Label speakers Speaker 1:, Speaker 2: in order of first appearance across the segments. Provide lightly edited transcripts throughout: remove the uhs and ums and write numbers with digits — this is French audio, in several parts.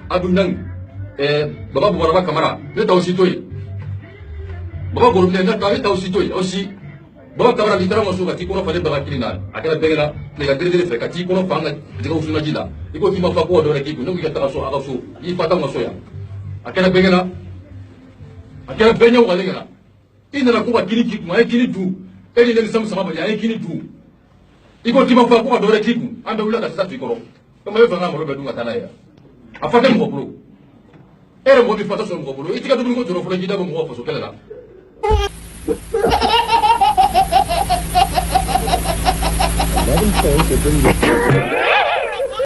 Speaker 1: Abundang Baba Bubaraba Kamara, le Tausitoi. Baba Gorumne, le Tausitoi aussi. Baba Kamara, littéralement, sur la Tikono fallait Barakina, à quelle pena, les agréés de Katikono Fanga, de Gosunajila. Il faut qu'il m'a fait pour de l'équipe, nous qui attendons à Rasso, il faut attendre à Soya. À quelle pena, à quelle pena ou à l'égala. Il ne l'a pas kini, moi, kini tout. Et il ne s'en sera pas, il y a kini tout. Il faut qu'il m'a fait pour de l'équipe, en dehors de la statue. Comme il faut un peu de Matanaya. A fait un gros. Et le mot du fatal sur le gros. Il y a de nouveau de refroidir dans mon offre sur quelle là.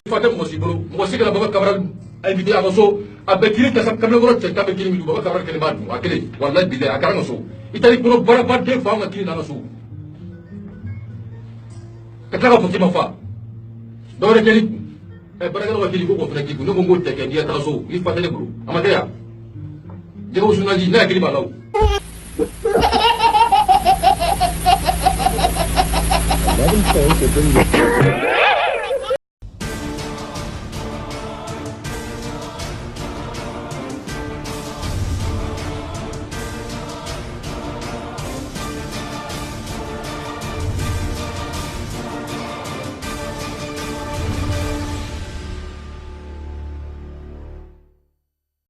Speaker 1: Fatal Mosibro, Mosika Baba Cabral, invité à Rosso, à Bekiri, qui a sa caméra, qui a Bekiri, Baba Cabral, qui est mal, à Kélé, Wallah Bidé, à Caranoso. Italie pour Baraba, deux femmes à Kili Nanaso. Katara pour Timafa. Dans le Kéli. Baragano wakili ko fana kiku no ngo teke dia taso il fa tele bro amadeya de ko journaliste na kili balaw